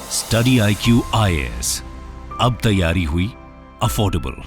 Study IQ IAS, अब तैयारी हुई अफोर्डेबल।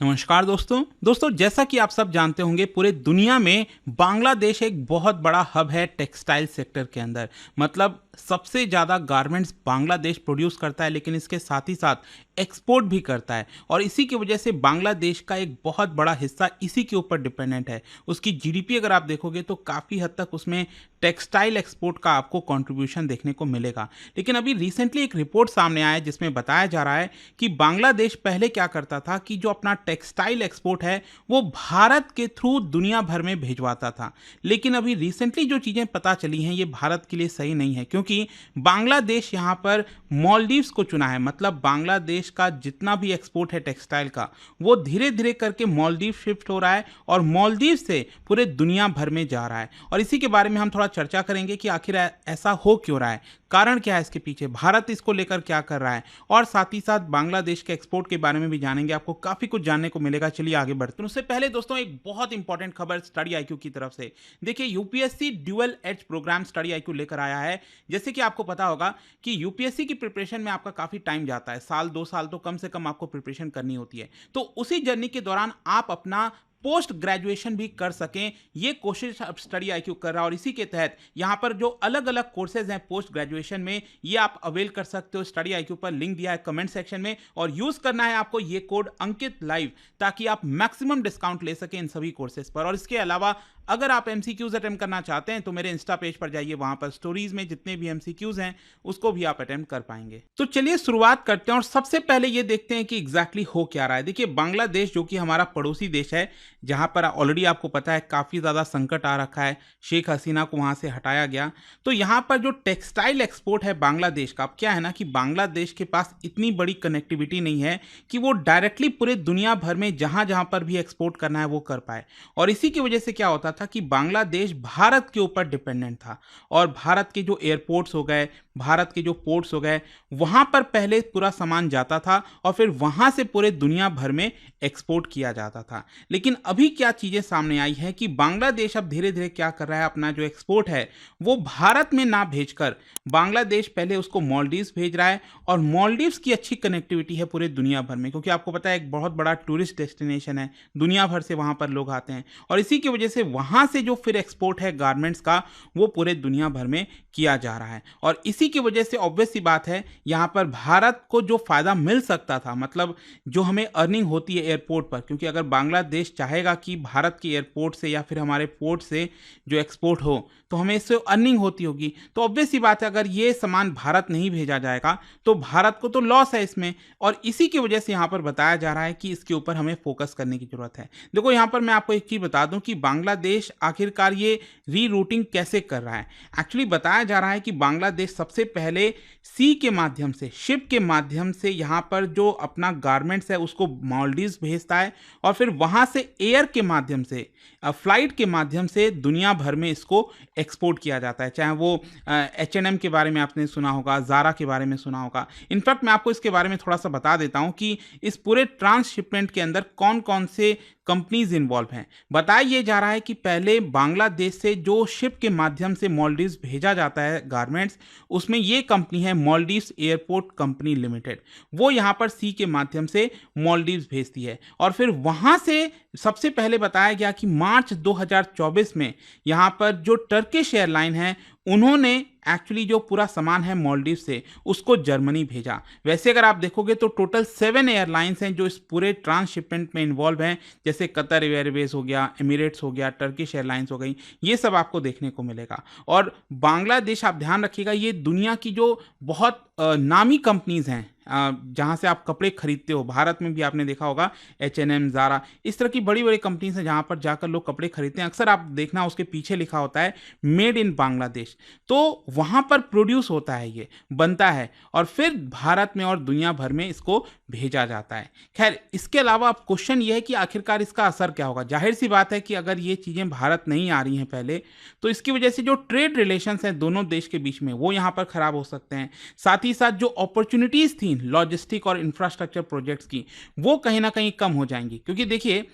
नमस्कार दोस्तों जैसा कि आप सब जानते होंगे पूरे दुनिया में बांग्लादेश एक बहुत बड़ा हब है टेक्सटाइल सेक्टर के अंदर। मतलब सबसे ज़्यादा गारमेंट्स बांग्लादेश प्रोड्यूस करता है, लेकिन इसके साथ ही साथ एक्सपोर्ट भी करता है और इसी की वजह से बांग्लादेश का एक बहुत बड़ा हिस्सा इसी के ऊपर डिपेंडेंट है। उसकी जीडीपी अगर आप देखोगे तो काफ़ी हद तक उसमें टेक्सटाइल एक्सपोर्ट का आपको कंट्रीब्यूशन देखने को मिलेगा। लेकिन अभी रिसेंटली एक रिपोर्ट सामने आया है जिसमें बताया जा रहा है कि बांग्लादेश पहले क्या करता था कि जो अपना टेक्सटाइल एक्सपोर्ट है वो भारत के थ्रू दुनिया भर में भिजवाता था। लेकिन अभी रिसेंटली जो चीज़ें पता चली हैं ये भारत के लिए सही नहीं है, क्योंकि बांग्लादेश यहाँ पर मालदीव्स को चुना है। मतलब बांग्लादेश का जितना भी एक्सपोर्ट है टेक्सटाइल का वो धीरे धीरे करके मालदीव शिफ्ट हो रहा है और मालदीव से पूरे दुनिया भर में जा रहा है। और इसी के बारे में हम थोड़ा चर्चा करेंगे कि आखिर ऐसा हो क्यों रहा है, कारण क्या है इसके पीछे, भारत इसको लेकर क्या कर रहा है, और साथ ही साथ बांग्लादेश के एक्सपोर्ट के बारे में भी जानेंगे। आपको काफी कुछ जानने को मिलेगा। चलिए आगे बढ़ते हैं। उससे पहले दोस्तों एक बहुत इंपॉर्टेंट खबर स्टडी IQ की तरफ से। देखिए UPSC dual edge programme study IQ लेकर आया है। जैसे कि आपको पता होगा कि यूपीएससी की प्रिपरेशन में आपका काफी टाइम जाता है, साल 2 साल तो कम से कम आपको प्रिपरेशन करनी होती है। तो उसी जर्नी के दौरान आप अपना पोस्ट ग्रेजुएशन भी कर सकें, ये कोशिश अब स्टडी IQ कर रहा है। और इसी के तहत यहाँ पर जो अलग अलग कोर्सेज हैं पोस्ट ग्रेजुएशन में, ये आप अवेल कर सकते हो। स्टडी IQ पर लिंक दिया है कमेंट सेक्शन में, और यूज करना है आपको ये कोड अंकित लाइव, ताकि आप मैक्सिमम डिस्काउंट ले सकें इन सभी कोर्सेज पर। और इसके अलावा अगर आप MCQs अटेम्प्ट करना चाहते हैं तो मेरे इंस्टा पेज पर जाइए, वहां पर स्टोरीज में जितने भी MCQs हैं उसको भी आप अटेम्प्ट कर पाएंगे। तो चलिए शुरुआत करते हैं और सबसे पहले ये देखते हैं कि एग्जैक्टली हो क्या रहा है। देखिए बांग्लादेश जो कि हमारा पड़ोसी देश है, जहां पर ऑलरेडी आपको पता है काफी ज्यादा संकट आ रखा है, शेख हसीना को वहां से हटाया गया। तो यहां पर जो टेक्सटाइल एक्सपोर्ट है बांग्लादेश का, अब क्या है ना कि बांग्लादेश के पास इतनी बड़ी कनेक्टिविटी नहीं है कि वो डायरेक्टली पूरे दुनिया भर में जहां जहां पर भी एक्सपोर्ट करना है वो कर पाए। और इसी की वजह से क्या होता था कि बांग्लादेश भारत के ऊपर डिपेंडेंट था, और भारत के जो एयरपोर्ट्स हो गए, भारत के जो पोर्ट्स हो गए, वहां पर पहले पूरा सामान जाता था और फिर वहां से पूरे दुनिया भर में एक्सपोर्ट किया जाता था। लेकिन अभी क्या चीजें सामने आई है कि बांग्लादेश अब धीरे धीरे क्या कर रहा है, अपना जो एक्सपोर्ट है वो भारत में ना भेजकर बांग्लादेश पहले उसको मालदीव्स भेज रहा है। और मालदीव्स की अच्छी कनेक्टिविटी है पूरे दुनिया भर में, क्योंकि आपको पता है एक बहुत बड़ा टूरिस्ट डेस्टिनेशन है, दुनिया भर से वहां पर लोग आते हैं। और इसी की वजह से वहां से जो फिर एक्सपोर्ट है गारमेंट्स का वो पूरे दुनिया भर में किया जा रहा है। और इसी की वजह से ऑब्वियस सी बात है यहां पर भारत को जो फायदा मिल सकता था, मतलब जो हमें अर्निंग होती है एयरपोर्ट पर, क्योंकि अगर बांग्लादेश चाहेगा कि भारत के एयरपोर्ट से या फिर हमारे पोर्ट से जो एक्सपोर्ट हो तो हमें इससे अर्निंग होती होगी, तो ऑब्वियस सी बात है अगर ये सामान भारत नहीं भेजा जाएगा तो भारत को तो लॉस है इसमें। और इसी की वजह से यहां पर बताया जा रहा है कि इसके ऊपर हमें फोकस करने की जरूरत है। देखो यहां पर मैं आपको एक चीज बता दूं कि बांग्लादेश आखिरकार ये रीरूटिंग कैसे कर रहा है। एक्चुअली बताया जा रहा है कि बांग्लादेश सबसे पहले सी के माध्यम से, शिप के माध्यम से यहां पर जो अपना गारमेंट्स है उसको मालदीव्स भेजता है, और फिर वहां से एयर के माध्यम से, फ्लाइट के माध्यम से दुनिया भर में इसको एक्सपोर्ट किया जाता है। चाहे वो H&M के बारे में आपने सुना होगा, ज़ारा के बारे में सुना होगा। इनफैक्ट मैं आपको इसके बारे में थोड़ा सा बता देता हूं कि इस पूरे ट्रांसशिपमेंट के अंदर कौन कौन से कंपनीज इन्वॉल्व हैं। बताया ये जा रहा है कि पहले बांग्लादेश से जो शिप के माध्यम से मालदीव्स भेजा जाता है गारमेंट्स, उसमें ये कंपनी है मालदीव्स एयरपोर्ट कंपनी लिमिटेड। वो यहाँ पर सी के माध्यम से मालदीव्स भेजती है, और फिर वहाँ से सबसे पहले बताया गया कि मार्च 2024 में यहाँ पर जो टर्किश एयरलाइन है उन्होंने एक्चुअली जो पूरा सामान है मालदीव से उसको जर्मनी भेजा। वैसे अगर आप देखोगे तो टोटल 7 एयरलाइंस हैं जो इस पूरे ट्रांसशिपमेंट में इन्वॉल्व हैं, जैसे कतर एयरवेज हो गया, एमिरेट्स हो गया, टर्किश एयरलाइंस हो गई, ये सब आपको देखने को मिलेगा। और बांग्लादेश आप ध्यान रखिएगा ये दुनिया की जो बहुत नामी कंपनीज हैं जहाँ से आप कपड़े खरीदते हो, भारत में भी आपने देखा होगा H&M, ज़ारा, इस तरह की बड़ी बड़ी कंपनीज हैं जहाँ पर जाकर लोग कपड़े खरीदते हैं। अक्सर आप देखना उसके पीछे लिखा होता है मेड इन बांग्लादेश, तो वहाँ पर प्रोड्यूस होता है, ये बनता है और फिर भारत में और दुनिया भर में इसको भेजा जाता है। खैर इसके अलावा अब क्वेश्चन ये है कि आखिरकार इसका असर क्या होगा। जाहिर सी बात है कि अगर ये चीज़ें भारत नहीं आ रही हैं पहले, तो इसकी वजह से जो ट्रेड रिलेशंस हैं दोनों देश के बीच में वो यहाँ पर खराब हो सकते हैं। साथ ही साथ जो अपॉर्चुनिटीज़ थी लॉजिस्टिक और इंफ्रास्ट्रक्चर प्रोजेक्ट्स की, वो कहीं ना कहीं कम हो जाएंगी। क्योंकि देखिए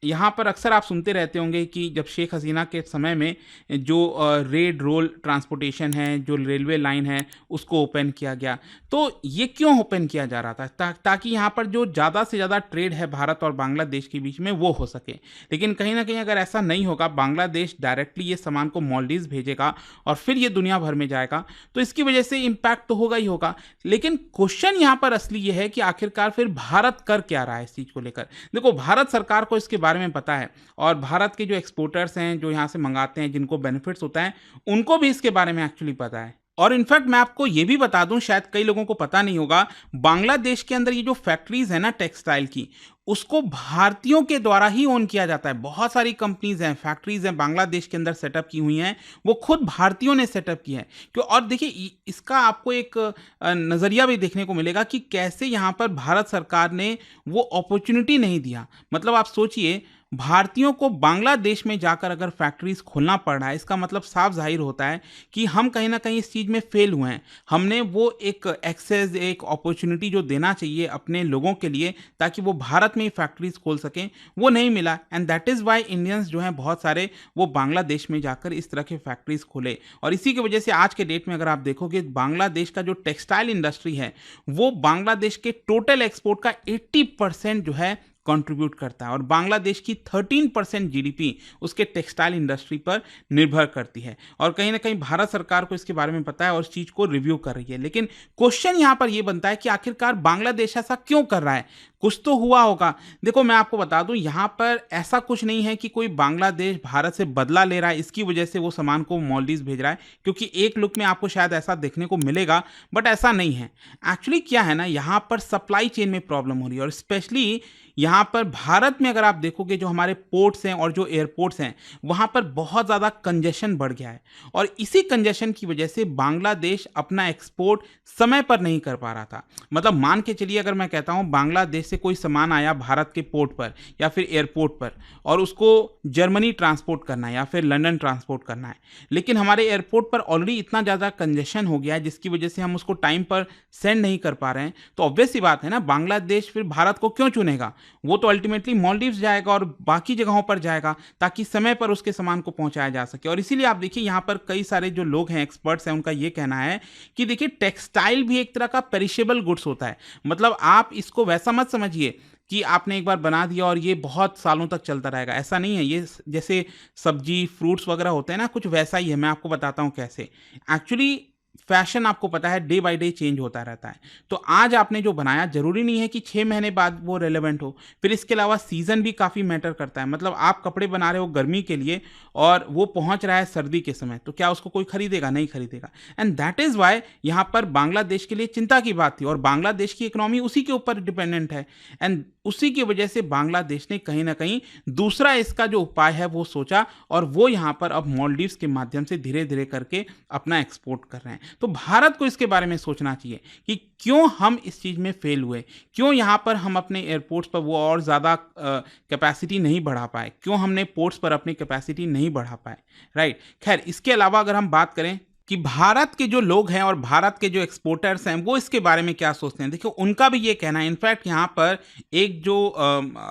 यहाँ पर अक्सर आप सुनते रहते होंगे कि जब शेख हसीना के समय में जो रेड रोल ट्रांसपोर्टेशन है, जो रेलवे लाइन है, उसको ओपन किया गया। तो ये क्यों ओपन किया जा रहा था? ताकि यहाँ पर जो ज़्यादा से ज़्यादा ट्रेड है भारत और बांग्लादेश के बीच में वो हो सके। लेकिन कहीं न कहीं अगर ऐसा नहीं होगा, बांग्लादेश डायरेक्टली ये सामान को मालदीव्स भेजेगा और फिर ये दुनिया भर में जाएगा, तो इसकी वजह से इम्पैक्ट तो होगा ही होगा। लेकिन क्वेश्चन यहाँ पर असली ये है कि आखिरकार फिर भारत कर क्या रहा है इस चीज़ को लेकर? देखो, भारत सरकार को इसके बारे में पता है और भारत के जो एक्सपोर्टर्स हैं, जो यहाँ से मंगाते हैं, जिनको बेनिफिट्स होता है, उनको भी इसके बारे में एक्चुअली पता है। और इनफैक्ट मैं आपको ये भी बता दूं, शायद कई लोगों को पता नहीं होगा, बांग्लादेश के अंदर ये जो फैक्ट्रीज है ना टेक्सटाइल की, उसको भारतीयों के द्वारा ही ओन किया जाता है। बहुत सारी कंपनीज हैं, फैक्ट्रीज हैं बांग्लादेश के अंदर सेटअप की हुई हैं, वो खुद भारतीयों ने सेटअप की है। क्यों? और देखिए, इसका आपको एक नज़रिया भी देखने को मिलेगा कि कैसे यहाँ पर भारत सरकार ने वो अपॉर्चुनिटी नहीं दिया। मतलब आप सोचिए, भारतीयों को बांग्लादेश में जाकर अगर फैक्ट्रीज खोलना पड़ रहा है, इसका मतलब साफ जाहिर होता है कि हम कहीं ना कहीं इस चीज़ में फेल हुए हैं। हमने वो एक एक्सेस, एक अपॉर्चुनिटी जो देना चाहिए अपने लोगों के लिए ताकि वो भारत में ही फैक्ट्रीज खोल सकें, वो नहीं मिला। And that is why Indians जो हैं बहुत सारे, वो बांग्लादेश में जाकर इस तरह के फैक्ट्रीज खोले। और इसी की वजह से आज के डेट में अगर आप देखोगे, बांग्लादेश का जो टेक्सटाइल इंडस्ट्री है, वो बांग्लादेश के टोटल एक्सपोर्ट का 80% जो है कंट्रीब्यूट करता है। और बांग्लादेश की 13% जीडीपी उसके टेक्सटाइल इंडस्ट्री पर निर्भर करती है। और कहीं ना कहीं भारत सरकार को इसके बारे में पता है और इस चीज़ को रिव्यू कर रही है। लेकिन क्वेश्चन यहाँ पर यह बनता है कि आखिरकार बांग्लादेश ऐसा क्यों कर रहा है? कुछ तो हुआ होगा। देखो, मैं आपको बता दूं, यहाँ पर ऐसा कुछ नहीं है कि कोई बांग्लादेश भारत से बदला ले रहा है, इसकी वजह से वो सामान को मालदीव्स भेज रहा है, क्योंकि एक लुक में आपको शायद ऐसा देखने को मिलेगा, बट ऐसा नहीं है। एक्चुअली क्या है ना, यहाँ पर सप्लाई चेन में प्रॉब्लम हो रही है। और स्पेशली यहाँ पर भारत में अगर आप देखोगे, जो हमारे पोर्ट्स हैं और जो एयरपोर्ट्स हैं, वहाँ पर बहुत ज़्यादा कंजेशन बढ़ गया है। और इसी कंजेशन की वजह से बांग्लादेश अपना एक्सपोर्ट समय पर नहीं कर पा रहा था। मतलब मान के चलिए, अगर मैं कहता हूँ बांग्लादेश से कोई सामान आया भारत के पोर्ट पर या फिर एयरपोर्ट पर, और उसको जर्मनी ट्रांसपोर्ट करना है या फिर लंदन ट्रांसपोर्ट करना है, लेकिन हमारे एयरपोर्ट पर ऑलरेडी इतना ज़्यादा कंजेशन हो गया है जिसकी वजह से हम उसको टाइम पर सेंड नहीं कर पा रहे हैं, तो ऑब्वियस सी बात है ना, बांग्लादेश फिर भारत को क्यों चुनेगा? वो तो अल्टीमेटली मालदीव्स जाएगा और बाकी जगहों पर जाएगा ताकि समय पर उसके सामान को पहुंचाया जा सके। और इसीलिए आप देखिए, यहाँ पर कई सारे जो लोग हैं, एक्सपर्ट्स हैं, उनका ये कहना है कि देखिए, टेक्सटाइल भी एक तरह का पेरिशेबल गुड्स होता है। मतलब आप इसको वैसा मत समझिए कि आपने एक बार बना दिया और ये बहुत सालों तक चलता रहेगा, ऐसा नहीं है। ये जैसे सब्जी, फ्रूट्स वगैरह होते हैं ना, कुछ वैसा ही है। मैं आपको बताता हूँ कैसे। एक्चुअली फैशन आपको पता है डे बाय डे चेंज होता रहता है। तो आज आपने जो बनाया, जरूरी नहीं है कि 6 महीने बाद वो रेलेवेंट हो। फिर इसके अलावा सीजन भी काफ़ी मैटर करता है। मतलब आप कपड़े बना रहे हो गर्मी के लिए और वो पहुंच रहा है सर्दी के समय, तो क्या उसको कोई खरीदेगा? नहीं खरीदेगा। एंड दैट इज़ वाई यहाँ पर बांग्लादेश के लिए चिंता की बात थी। और बांग्लादेश की इकोनॉमी उसी के ऊपर डिपेंडेंट है। एंड उसी की वजह से बांग्लादेश ने कहीं ना कहीं दूसरा इसका जो उपाय है वो सोचा, और वो यहाँ पर अब मालदीव्स के माध्यम से धीरे धीरे करके अपना एक्सपोर्ट कर रहे हैं। तो भारत को इसके बारे में सोचना चाहिए कि क्यों हम इस चीज़ में फेल हुए, क्यों यहाँ पर हम अपने एयरपोर्ट्स पर वो और ज़्यादा कैपेसिटी नहीं बढ़ा पाए, क्यों हमने पोर्ट्स पर अपनी कैपेसिटी नहीं बढ़ा पाए, राइट। खैर, इसके अलावा अगर हम बात करें कि भारत के जो लोग हैं और भारत के जो एक्सपोर्टर्स हैं, वो इसके बारे में क्या सोचते हैं, देखिए उनका भी ये कहना है। इनफैक्ट यहाँ पर एक जो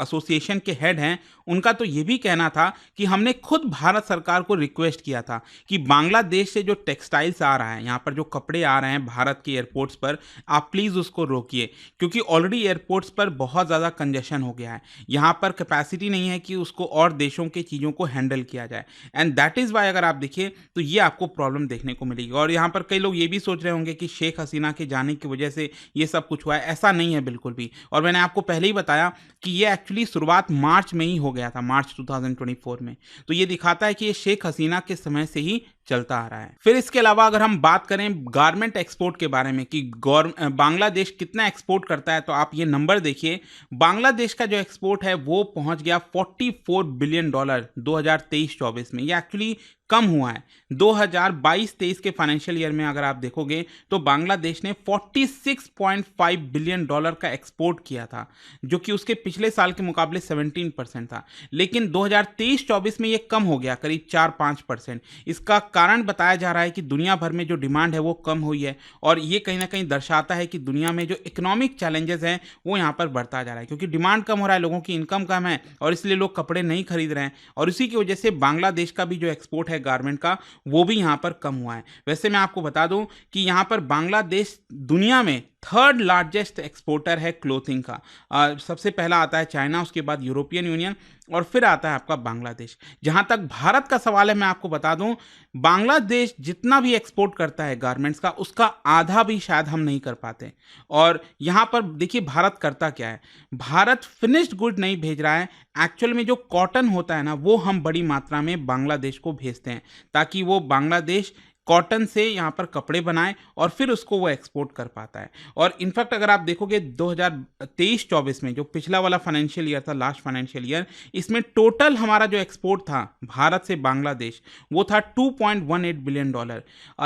एसोसिएशन के हेड हैं, उनका तो ये भी कहना था कि हमने खुद भारत सरकार को रिक्वेस्ट किया था कि बांग्लादेश से जो टेक्सटाइल्स आ रहा है, यहाँ पर जो कपड़े आ रहे हैं भारत के एयरपोर्ट्स पर, आप प्लीज़ उसको रोकिए, क्योंकि ऑलरेडी एयरपोर्ट्स पर बहुत ज़्यादा कंजेशन हो गया है। यहाँ पर कैपेसिटी नहीं है कि उसको और देशों के चीज़ों को हैंडल किया जाए। एंड दैट इज़ वाई अगर आप देखिए तो ये आपको प्रॉब्लम देखने को मिलेगी। और यहाँ पर कई लोग ये भी सोच रहे होंगे कि शेख हसीना के जाने की वजह से ये सब कुछ हुआ है। ऐसा नहीं है बिल्कुल भी। और मैंने आपको पहले ही बताया कि ये एक्चुअली शुरुआत मार्च में ही हो गया था, मार्च 2024 में। तो ये दिखाता है कि ये शेख हसीना के समय से ही चलता आ रहा है। फिर इसके अलावा अगर हम बात करें गारमेंट एक्सपोर्ट के बारे में कि बांग्लादेश कितना एक्सपोर्ट करता है, तो आप ये नंबर देखिए। बांग्लादेश का जो एक्सपोर्ट है वो पहुंच गया $44 बिलियन 2023-24 में। ये एक्चुअली कम हुआ है। 2022-23 के फाइनेंशियल ईयर में अगर आप देखोगे तो बांग्लादेश ने $46.5 बिलियन का एक्सपोर्ट किया था, जो कि उसके पिछले साल के मुकाबले 17% था। लेकिन 2023-24 में ये कम हो गया, करीब 4-5%। इसका कारण बताया जा रहा है कि दुनिया भर में जो डिमांड है वो कम हुई है, और ये कहीं ना कहीं दर्शाता है कि दुनिया में जो इकोनॉमिक चैलेंजेस हैं वो यहाँ पर बढ़ता जा रहा है, क्योंकि डिमांड कम हो रहा है, लोगों की इनकम कम है और इसलिए लोग कपड़े नहीं खरीद रहे हैं, और इसी की वजह से बांग्लादेश का भी जो एक्सपोर्ट है गारमेंट का वो भी यहाँ पर कम हुआ है। वैसे मैं आपको बता दूं कि यहाँ पर बांग्लादेश दुनिया में थर्ड लार्जेस्ट एक्सपोर्टर है क्लोथिंग का। सबसे पहला आता है चाइना, उसके बाद यूरोपियन यूनियन, और फिर आता है आपका बांग्लादेश। जहां तक भारत का सवाल है, मैं आपको बता दूं, बांग्लादेश जितना भी एक्सपोर्ट करता है गारमेंट्स का, उसका आधा भी शायद हम नहीं कर पाते। और यहां पर देखिए भारत करता क्या है, भारत फिनिश्ड गुड नहीं भेज रहा है, एक्चुअल में जो कॉटन होता है ना वो हम बड़ी मात्रा में बांग्लादेश को भेजते हैं, ताकि वो बांग्लादेश कॉटन से यहाँ पर कपड़े बनाए और फिर उसको वो एक्सपोर्ट कर पाता है। और इनफैक्ट अगर आप देखोगे 2023-24 में, जो पिछला वाला फाइनेंशियल ईयर था, लास्ट फाइनेंशियल ईयर, इसमें टोटल हमारा जो एक्सपोर्ट था भारत से बांग्लादेश वो था $2.18 बिलियन,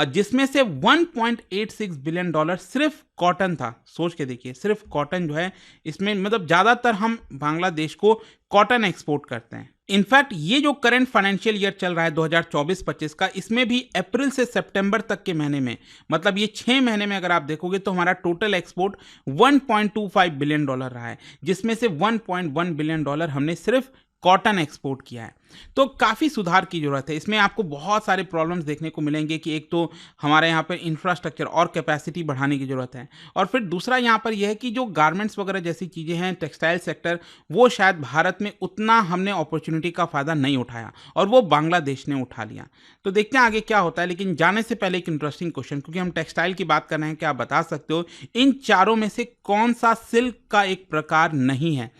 जिसमें से $1.86 बिलियन सिर्फ कॉटन था। सोच के देखिए, सिर्फ कॉटन जो है इसमें, मतलब ज़्यादातर हम बांग्लादेश को कॉटन एक्सपोर्ट करते हैं। इनफैक्ट ये जो करंट फाइनेंशियल ईयर चल रहा है 2024-25 का, इसमें भी अप्रैल से सितंबर तक के महीने में, मतलब ये 6 महीने में अगर आप देखोगे तो हमारा टोटल एक्सपोर्ट $1.25 बिलियन रहा है, जिसमें से $1.1 बिलियन हमने सिर्फ कॉटन एक्सपोर्ट किया है। तो काफ़ी सुधार की ज़रूरत है। इसमें आपको बहुत सारे प्रॉब्लम्स देखने को मिलेंगे कि एक तो हमारे यहाँ पर इंफ्रास्ट्रक्चर और कैपेसिटी बढ़ाने की ज़रूरत है, और फिर दूसरा यहाँ पर यह है कि जो गारमेंट्स वगैरह जैसी चीज़ें हैं, टेक्सटाइल सेक्टर, वो शायद भारत में उतना हमने अपॉर्चुनिटी का फ़ायदा नहीं उठाया और वो बांग्लादेश ने उठा लिया। तो देखते हैं आगे क्या होता है। लेकिन जाने से पहले एक इंटरेस्टिंग क्वेश्चन, क्योंकि हम टेक्सटाइल की बात कर रहे हैं, क्या आप बता सकते हो इन चारों में से कौन सा सिल्क का एक प्रकार नहीं है?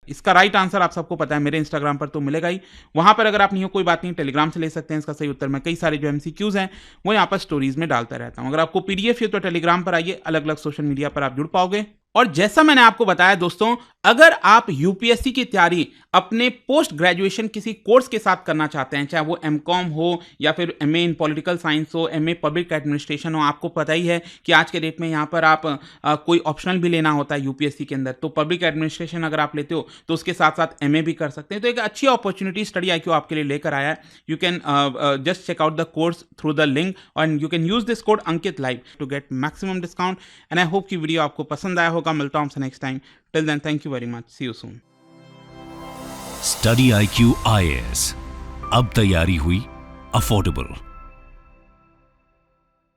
इसका राइट आंसर आप सबको पता है, मेरे इंस्टाग्राम पर तो मिलेगा ही। वहां पर अगर आप नहीं हो कोई बात नहीं, टेलीग्राम से ले सकते हैं इसका सही उत्तर। मैं कई सारे जो एमसीक्यूज हैं वो यहाँ पर स्टोरीज में डालता रहता हूं। अगर आपको पीडीएफ है तो टेलीग्राम पर आइए, अलग अलग सोशल मीडिया पर आप जुड़ पाओगे। और जैसा मैंने आपको बताया दोस्तों, अगर आप यूपीएससी की तैयारी अपने पोस्ट ग्रेजुएशन किसी कोर्स के साथ करना चाहते हैं, चाहे वो एमकॉम हो या फिर एमए इन पॉलिटिकल साइंस हो, एमए पब्लिक एडमिनिस्ट्रेशन हो, आपको पता ही है कि आज के डेट में यहाँ पर आप कोई ऑप्शनल भी लेना होता है यूपीएससी के अंदर, तो पब्लिक एडमिनिस्ट्रेशन अगर आप लेते हो तो उसके साथ साथ एमए भी कर सकते हैं। तो एक अच्छी अपॉर्चुनिटी स्टडी IQ आपके लिए लेकर आया है। You can just check out the course through the link and you can use this code Ankit live to get maximum discount. And I hope कि वीडियो आपको पसंद आया होगा। मिलता हूं आपसे next time. Till then, thank you very much, see you soon. Study IQ IAS, अब तैयारी हुई अफोर्डेबल।